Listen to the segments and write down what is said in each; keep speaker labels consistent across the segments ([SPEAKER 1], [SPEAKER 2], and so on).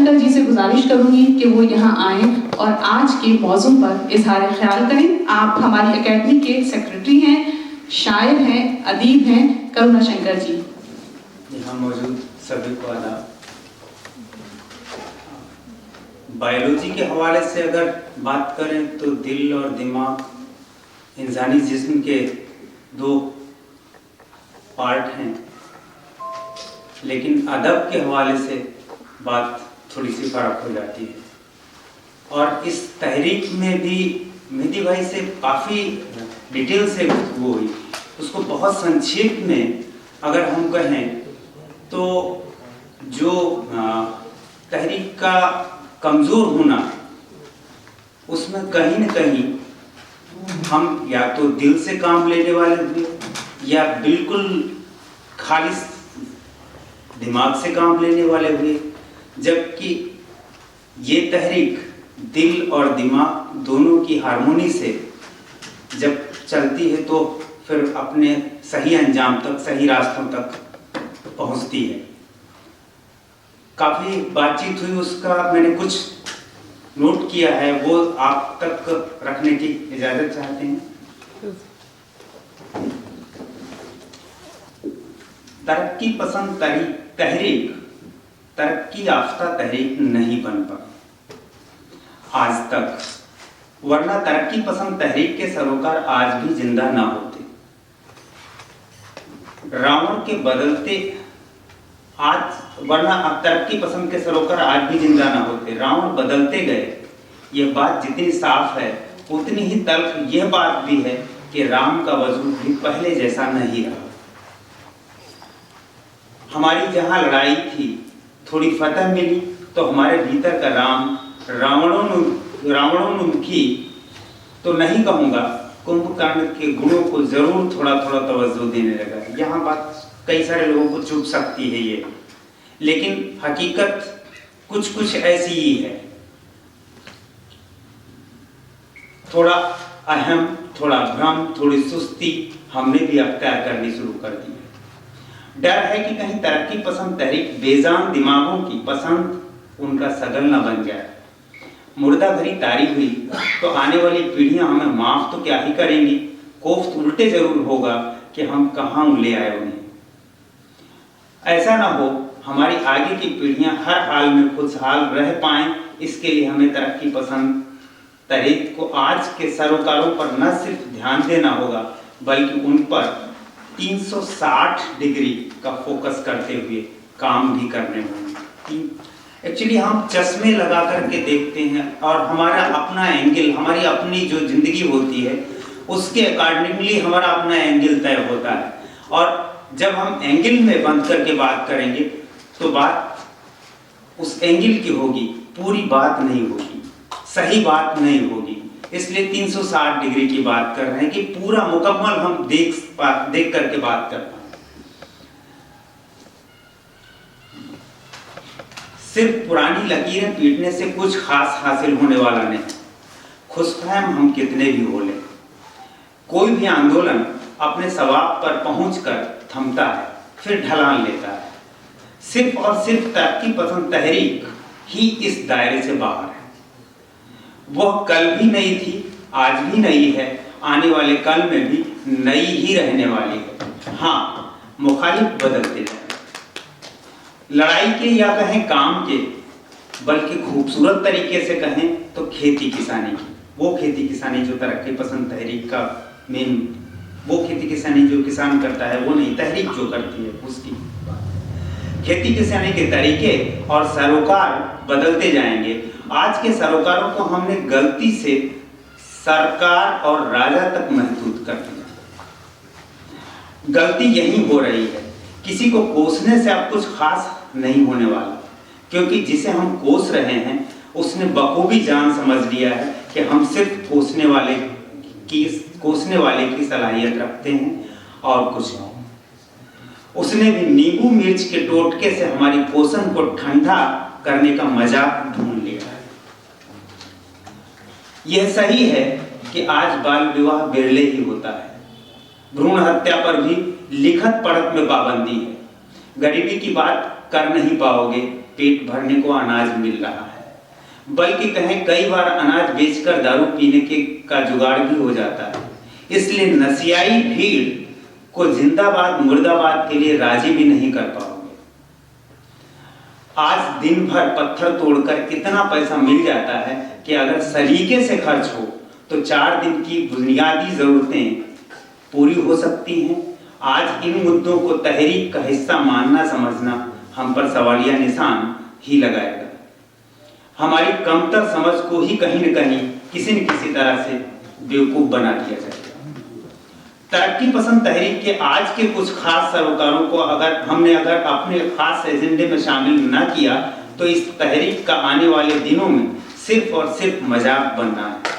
[SPEAKER 1] शंकर जी से गुजारिश करूंगी कि वो यहाँ आए और आज के मौजू पर इजहार ख्याल करें। आप हमारी एकेडमी के सेक्रेटरी हैं, शायर हैं, अदीब हैं, करुणा शंकर जी।
[SPEAKER 2] यहाँ मौजूद सभी को आदाब। बायोलॉजी के हवाले से अगर बात करें तो दिल और दिमाग इंसानी जिस्म के दो पार्ट हैं, लेकिन अदब के हवाले से बात थोड़ी सी फर्क हो जाती है। और इस तहरीक में भी मेहदी भाई से काफ़ी डिटेल से गुफ्तगू हुई। उसको बहुत संक्षेप में अगर हम कहें तो जो तहरीक का कमज़ोर होना, उसमें कहीं न कहीं हम या तो दिल से काम लेने वाले हुए या बिल्कुल खालिस दिमाग से काम लेने वाले हुए, जबकि ये तहरीक दिल और दिमाग दोनों की हारमोनी से जब चलती है तो फिर अपने सही अंजाम तक, सही रास्तों तक पहुंचती है। काफ़ी बातचीत हुई, उसका मैंने कुछ नोट किया है, वो आप तक रखने की इजाज़त चाहते हैं। तरक्की पसंद तहरीक तरक्की याफ्ता तहरीक नहीं बन पाई आज तक, वरना तरक्की पसंद तहरीक के सरोकार आज भी जिंदा ना होते। रावण के बदलते वरना तरक्की पसंद के सरोकार आज भी जिंदा ना होते। रावण बदलते गए, यह बात जितनी साफ है उतनी ही तल्ख यह बात भी है कि राम का वजूद भी पहले जैसा नहीं रहा। हमारी जहां लड़ाई थी, थोड़ी फतह मिली, तो हमारे भीतर का राम रावणोन्मुखी तो नहीं कहूँगा, कुंभकर्ण के गुणों को जरूर थोड़ा थोड़ा तवज्जो देने लगा। यहाँ बात कई सारे लोगों को चुभ सकती है ये, लेकिन हकीकत कुछ कुछ ऐसी ही है। थोड़ा अहम, थोड़ा भ्रम, थोड़ी सुस्ती हमने भी अख्तियार करनी शुरू कर दी है। डर है कि कहीं तरक्की पसंद तहरीक बेजान दिमागों की पसंद उनका सगल न बन जाए। मुर्दा भरी तारी हुई तो आने वाली पीढ़ियां हमें माफ तो क्या ही करेंगी, कोफ्त उल्टे जरूर होगा कि हम कहाँ ले आए उन्हें। ऐसा ना हो हमारी आगे की पीढ़ियां हर हाल में खुशहाल रह पाएं, इसके लिए हमें तरक्की पसंद तहरीक को आज के सरोकारों पर न सिर्फ ध्यान देना होगा, बल्कि उन पर 360 डिग्री का फोकस करते हुए काम भी करने होंगे। एक्चुअली हम चश्मे लगा करके देखते हैं और हमारा अपना एंगल, हमारी अपनी जो जिंदगी होती है उसके अकॉर्डिंगली हमारा अपना एंगल तय होता है। और जब हम एंगल में बंद करके बात करेंगे तो बात उस एंगल की होगी, पूरी बात नहीं होगी, सही बात नहीं होगी। इसलिए 360 डिग्री की बात कर रहे हैं कि पूरा मुकम्मल हम देख करके बात कर पाए। सिर्फ पुरानी लकीरें पीटने से कुछ खास हासिल होने वाला नहीं। खुशफहम हम कितने भी हो लें, कोई भी आंदोलन अपने सवाब पर पहुंचकर थमता है, फिर ढलान लेता है। सिर्फ और सिर्फ तरक्की पसंद तहरीक ही इस दायरे से बाहर है। वह कल भी नई थी, आज भी नई है, आने वाले कल में भी नई ही रहने वाली है। हाँ, मुखालिफ बदलते हैं, लड़ाई के या कहें काम के, बल्कि खूबसूरत तरीके से कहें तो खेती किसानी की। वो खेती किसानी जो तरक्की पसंद तहरीक का मेन, वो खेती किसानी जो किसान करता है वो नहीं, तहरीक जो करती है उसकी। खेती किसानी के तरीके और सरोकार बदलते जाएंगे। आज के सरोकारों को हमने गलती से सरकार और राजा तक महदूद कर दिया। गलती यही हो रही है, किसी को कोसने से अब कुछ खास नहीं होने वाला, क्योंकि जिसे हम कोस रहे हैं उसने बखूबी जान समझ लिया है कि हम सिर्फ कोसने वाले की सलाहियत रखते हैं और कुछ नहीं। उसने भी नींबू मिर्च के टोटके से हमारी पोषण को ठंडा करने का मजाक ढूंढ लिया है। यह सही है कि आज बाल विवाह बिरले ही होता है, भ्रूण हत्या पर भी लिखत पढ़त में पाबंदी है। गरीबी की बात कर नहीं पाओगे पेट भरने को अनाज मिल रहा है, बल्कि कहें कई बार अनाज बेचकर दारू पीने का जुगाड़ भी हो जाता है। इसलिए नशियाई भीड़ को जिंदाबाद मुर्दाबाद के लिए राजी भी नहीं कर पाओगे। आज दिन भर पत्थर तोड़कर इतना पैसा मिल जाता है कि अगर सलीके से खर्च हो तो 4 दिन की बुनियादी जरूरतें पूरी हो सकती हैं। आज इन मुद्दों को तहरीक का हिस्सा मानना समझना हम पर सवालिया निशान ही लगाएगा। हमारी कमतर समझ को ही कहीं न कहीं किसी न किसी तरह से बेवकूफ बना दिया जाएगा। तरक्की पसंद तहरीक के आज के कुछ खास सरोकारों को हमने अपने खास एजेंडे में शामिल न किया तो इस तहरीक का आने वाले दिनों में सिर्फ और सिर्फ मजाक बनना है।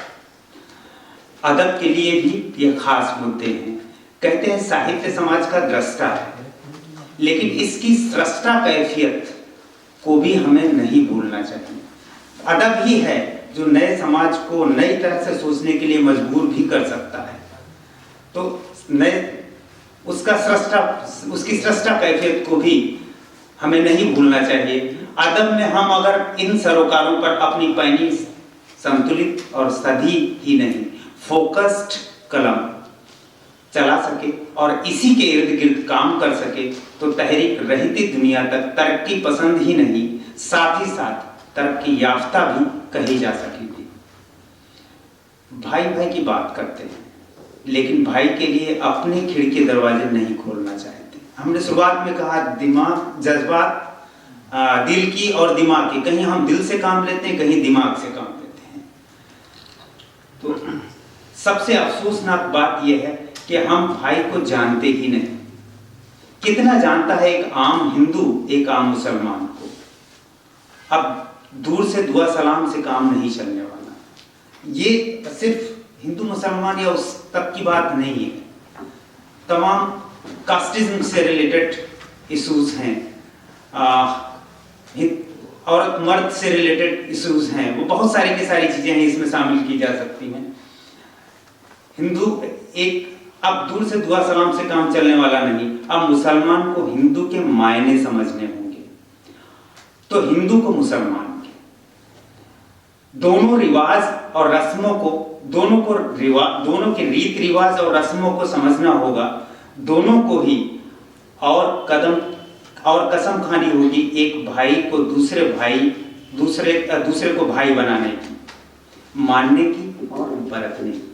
[SPEAKER 2] अदब के लिए भी ये खास मुद्दे हैं। कहते हैं साहित्य समाज का दृष्टा है, लेकिन इसकी स्रष्टा कैफियत को भी हमें नहीं भूलना चाहिए। अदब ही है जो नए समाज को नई तरह से सोचने के लिए मजबूर भी कर सकता है। तो उसकी स्रष्टा कैफियत को भी हमें नहीं भूलना चाहिए। अदब में हम अगर इन सरोकारों पर अपनी पैनी संतुलित और सधी ही नहीं फोकस्ड कलम चला सके और इसी के इर्द गिर्द काम कर सके तो तहरीक रहती दुनिया तक तरक्की पसंद ही नहीं, साथ ही साथ तरक्की याफ्ता भी कही जा सकेगी। भाई भाई की बात करते हैं, लेकिन भाई के लिए अपने खिड़की दरवाजे नहीं खोलना चाहते। हमने शुरुआत में कहा दिमाग जज्बात दिल की और दिमाग की, कहीं हम दिल से काम लेते हैं, कहीं दिमाग से काम लेते हैं। तो सबसे अफसोसनाक बात यह है कि हम भाई को जानते ही नहीं। कितना जानता है एक आम हिंदू एक आम मुसलमान को? अब दूर से दुआ सलाम से काम नहीं चलने वाला। ये सिर्फ हिंदू मुसलमान या उस तक की बात नहीं है, तमाम कास्टिज्म से रिलेटेड इश्यूज हैं, औरत मर्द से रिलेटेड इश्यूज हैं, वो बहुत सारी की सारी चीजें हैं इसमें शामिल की जा सकती हैं। हिंदू एक अब दूर से दुआ सलाम से काम चलने वाला नहीं, अब मुसलमान को हिंदू के मायने समझने होंगे। तो हिंदू को मुसलमान के दोनों रिवाज और रस्मों को दोनों के रीत रिवाज और रस्मों को समझना होगा, दोनों को ही, और कसम खानी होगी एक भाई को दूसरे को भाई बनाने की, मानने की और बरतने की।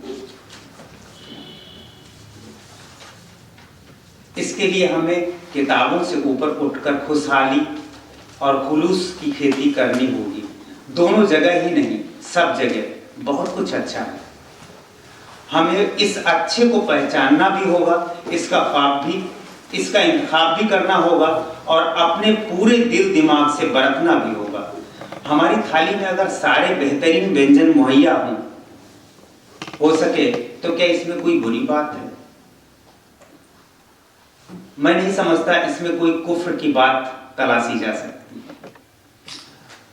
[SPEAKER 2] इसके लिए हमें किताबों से ऊपर उठकर खुशहाली और खुलूस की खेती करनी होगी। दोनों जगह ही नहीं, सब जगह बहुत कुछ अच्छा है। हमें इस अच्छे को पहचानना भी होगा, इसका इंतखाब भी करना होगा और अपने पूरे दिल दिमाग से बरतना भी होगा। हमारी थाली में अगर सारे बेहतरीन व्यंजन मुहैया हो सके तो क्या इसमें कोई बुरी बात है? मैं नहीं समझता इसमें कोई कुफ्र की बात तलाशी जा सकती।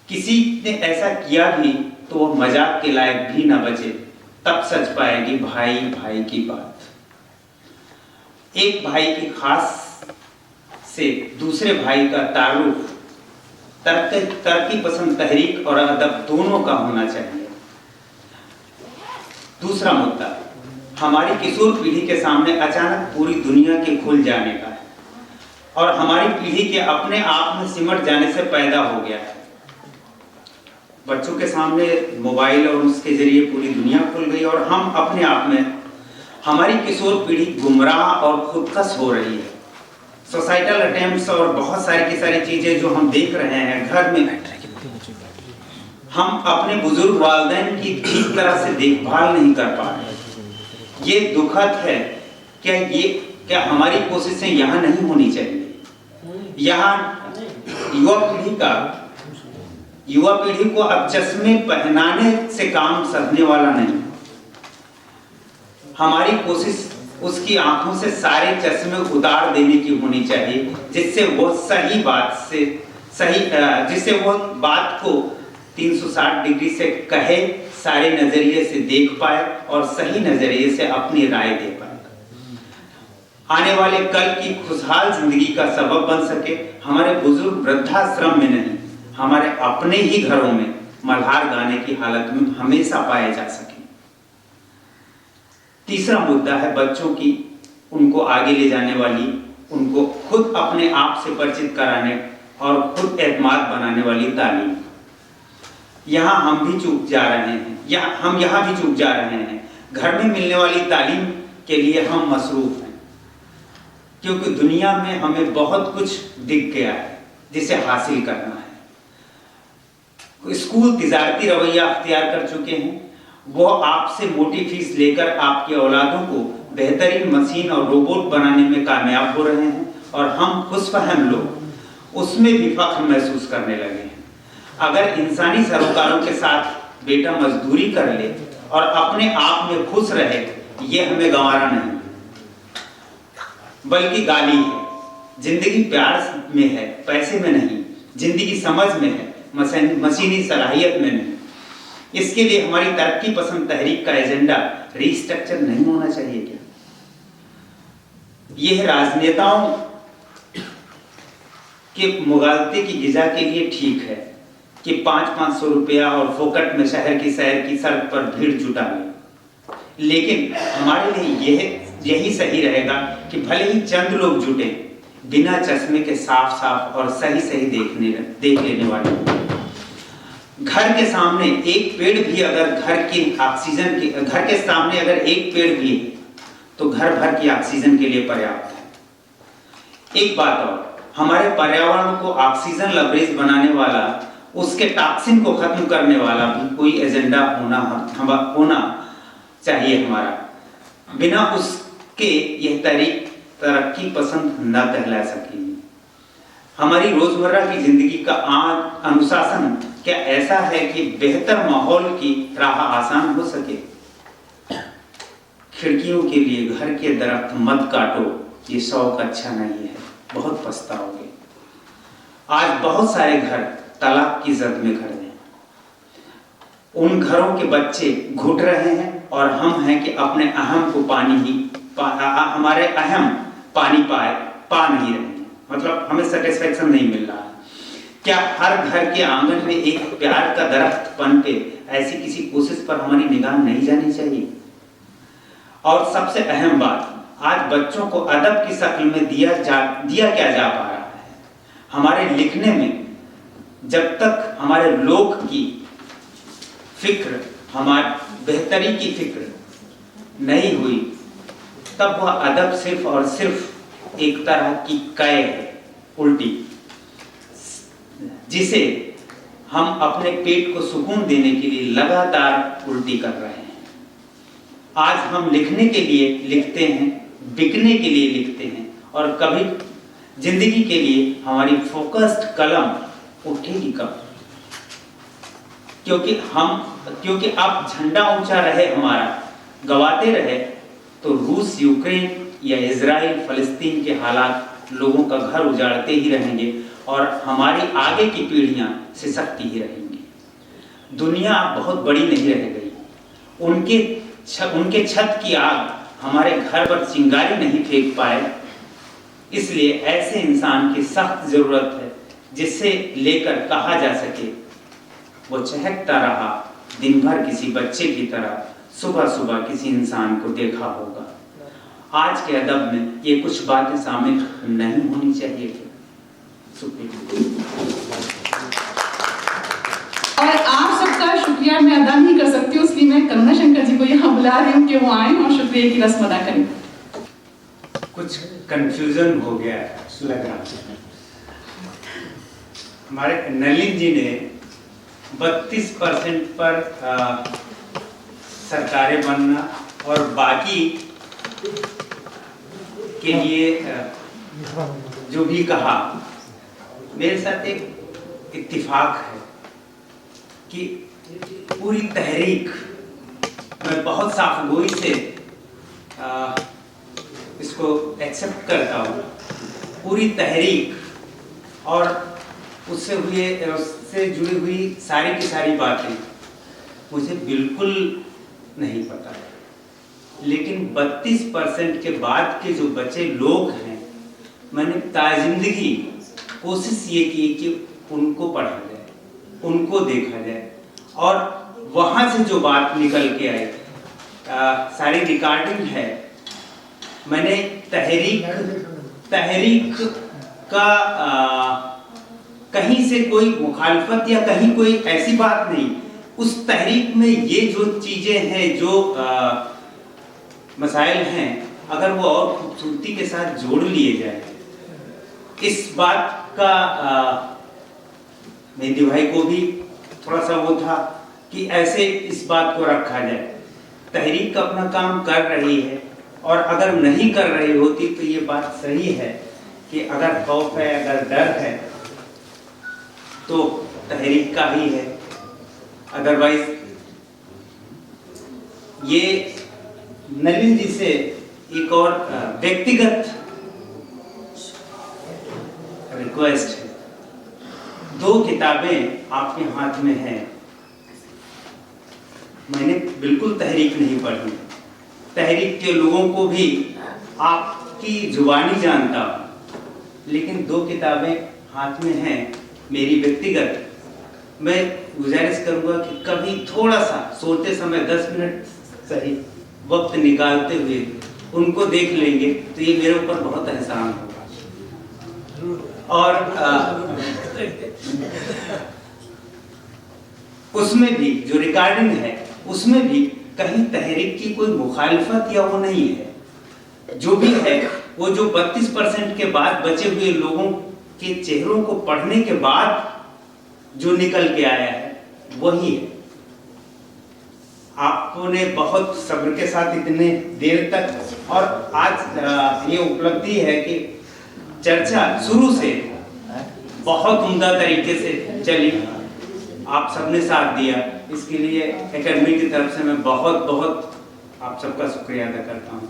[SPEAKER 2] किसी ने ऐसा किया भी तो वह मजाक के लायक भी ना बचे, तब सच पाएगी भाई भाई की बात। एक भाई की खास से दूसरे भाई का तारुफ तरक्की पसंद तहरीक और अदब दोनों का होना चाहिए। दूसरा मुद्दा हमारी किशोर पीढ़ी के सामने अचानक पूरी दुनिया के खुल जाने का है और हमारी पीढ़ी के अपने आप में सिमट जाने से पैदा हो गया है। बच्चों के सामने मोबाइल और उसके जरिए पूरी दुनिया खुल गई और हम अपने आप में, हमारी किशोर पीढ़ी गुमराह और खुदकश हो रही है। सोसाइटल अटेम्प्ट्स और बहुत सारी की सारी चीजें जो हम देख रहे हैं घर में, हम अपने बुजुर्ग वालिदैन की ठीक तरह से देखभाल नहीं कर पा रहे। ये दुखद है। क्या हमारी कोशिशें यहाँ नहीं होनी चाहिए? यहाँ युवा पीढ़ी को अब चश्मे पहनाने से काम सधने वाला नहीं। हमारी कोशिश उसकी आंखों से सारे चश्मे उतार देने की होनी चाहिए, जिससे वो जिससे वो बात को 360 डिग्री से कहे, सारे नजरिए से देख पाए और सही नजरिए से अपनी राय दे पाए, आने वाले कल की खुशहाल जिंदगी का सबब बन सके। हमारे बुजुर्ग वृद्धाश्रम में नहीं, हमारे अपने ही घरों में मल्हार गाने की हालत में हमेशा पाए जा सके। तीसरा मुद्दा है बच्चों की, उनको आगे ले जाने वाली, उनको खुद अपने आप से परिचित कराने और खुद एतमाद बनाने वाली तालीम। यहाँ हम भी चूक जा रहे हैं, या हम यहाँ भी चूक जा रहे हैं। घर में मिलने वाली तालीम के लिए हम मसरूफ हैं, क्योंकि दुनिया में हमें बहुत कुछ दिख गया है जिसे हासिल करना है। स्कूल तिजारती रवैया अख्तियार कर चुके हैं, वो आपसे मोटी फीस लेकर आपके औलादों को बेहतरीन मशीन और रोबोट बनाने में कामयाब हो रहे हैं, और हम खुशफहम लोग उसमें भी फख्र महसूस करने लगे हैं। अगर इंसानी सरोकारों के साथ बेटा मजदूरी कर ले और अपने आप में खुश रहे, ये हमें गंवारा नहीं बल्कि गाली है। जिंदगी प्यार में है, पैसे में नहीं। जिंदगी समझ में है, मशीनी सलाहियत में नहीं। इसके लिए हमारी तरक्की पसंद तहरीक का एजेंडा रीस्ट्रक्चर नहीं होना चाहिए क्या? यह राजनेताओं के मुगालते की गिजा के लिए ठीक है कि 500-500 रुपया और फोकट में शहर की सैर की सड़क पर भीड़ जुटा ले, लेकिन हमारे लिए यही सही रहेगा कि भले ही चंद लोग जुटे, बिना चश्मे के साफ साफ और सही सही देख लेने वाले। घर के सामने एक पेड़ भी अगर घर के सामने अगर एक पेड़ भी है तो घर भर की ऑक्सीजन के लिए पर्याप्त है। एक बात और, हमारे पर्यावरण को ऑक्सीजन लबरेज बनाने वाला, उसके टॉक्सिन को खत्म करने वाला भी कोई एजेंडा होना चाहिए हमारा। बिना उसके यह तहरीक तरक्की पसंद न कहला सकेगी। हमारी रोजमर्रा की जिंदगी का अनुशासन क्या ऐसा है कि बेहतर माहौल की राह आसान हो सके? खिड़कियों के लिए घर के दरख्त मत काटो, ये शौक अच्छा नहीं है, बहुत पछताओगे। आज बहुत सारे घर तलाक की जद में खड़े हैं। उन घरों के बच्चे घुट रहे हैं और हम हैं कि अपने अहम को हमारे अहम पानी पा नहीं रहे हैं, मतलब हमें सेटिस्फेक्शन नहीं मिल रहा है। क्या हर घर के आंगन में एक प्यार का दरख्त पनपे, ऐसी किसी कोशिश पर हमारी निगाह नहीं जानी चाहिए? और सबसे अहम बात, आज बच्चों को अदब की शक्ल में दिया क्या जा पा रहा है? हमारे लिखने में जब तक हमारे लोक की फिक्र, हमारी बेहतरी की फिक्र नहीं हुई, तब वह अदब सिर्फ और सिर्फ एक तरह की कै है, उल्टी, जिसे हम अपने पेट को सुकून देने के लिए लगातार उल्टी कर रहे हैं। आज हम लिखने के लिए लिखते हैं, बिकने के लिए लिखते हैं, और कभी जिंदगी के लिए हमारी फोकस्ड कलम उठेगी कब? क्योंकि अब झंडा ऊंचा रहे हमारा, गवाते रहे तो रूस यूक्रेन या इजराइल फलस्तीन के हालात लोगों का घर उजाड़ते ही रहेंगे और हमारी आगे की पीढ़ियां सिसकती ही रहेंगी। दुनिया बहुत बड़ी नहीं रह गई। उनके छत की आग हमारे घर पर चिंगारी नहीं फेंक पाए, इसलिए ऐसे इंसान की सख्त जरूरत है जिससे लेकर कहा जा सके वो चहकता रहा दिन भर किसी बच्चे की तरह, सुबह सुबह किसी इंसान को देखा होगा। आज के अदब में ये कुछ बातें शामिल नहीं होनी चाहिए थी।
[SPEAKER 1] और आप सबका शुक्रिया मैं अदा नहीं कर सकती हूँ, इसलिए मैं करुणा शंकर जी को यहाँ बुला रही हूँ कि वो आए और शुक्रिया की रस्म अदा करें।
[SPEAKER 2] कुछ कंफ्यूजन हो गया लग रहा है। हमारे नलिन जी ने 32% पर सरकारें बनना और बाकी के लिए जो भी कहा, मेरे साथ एक इत्तिफाक है कि पूरी तहरीक, मैं बहुत साफगोई से इसको एक्सेप्ट करता हूँ, पूरी तहरीक और उससे जुड़ी हुई सारी की सारी बातें मुझे बिल्कुल नहीं पता है, लेकिन 32% के बाद के जो बचे लोग हैं, मैंने ताजिंदगी कोशिश ये की कि उनको पढ़ा जाए। उनको देखा जाए और वहाँ से जो बात निकल के आई, सारी रिकॉर्डिंग है। मैंने तहरीक का कहीं से कोई मुखालफत या कहीं कोई ऐसी बात नहीं। उस तहरीक में ये जो चीज़ें हैं, जो मसाइल हैं, अगर वो और खूबसूरती के साथ जोड़ लिए जाए, इस बात का मेहदी भाई को भी थोड़ा सा वो था कि ऐसे इस बात को रखा जाए। तहरीक अपना काम कर रही है और अगर नहीं कर रही होती तो ये बात सही है कि अगर खौफ है, अगर डर है तो तहरीक का ही है। अदरवाइज ये नलिन जी से एक और व्यक्तिगत रिक्वेस्ट है। 2 किताबें आपके हाथ में हैं। मैंने बिल्कुल तहरीक नहीं पढ़ी, तहरीक के लोगों को भी आपकी जुबानी जानता हूँ, लेकिन 2 किताबें हाथ में हैं मेरी व्यक्तिगत। मैं गुजारिश करूँगा कि कभी थोड़ा सा सोते समय 10 मिनट सही वक्त निकालते हुए उनको देख लेंगे तो ये मेरे ऊपर बहुत एहसान होगा। और उसमें भी जो रिकॉर्डिंग है उसमें भी कहीं तहरीक की कोई मुखालफत या वो नहीं है। जो भी है वो जो 32% के बाद बचे हुए लोगों के चेहरों को पढ़ने के बाद जो निकल के आया है वही है। आपने बहुत सब्र के साथ इतने देर तक, और आज ये उपलब्धि है कि चर्चा शुरू से बहुत उम्दा तरीके से चली। आप सबने साथ दिया, इसके लिए एकेडमी की तरफ से मैं बहुत बहुत आप सबका शुक्रिया अदा करता हूँ।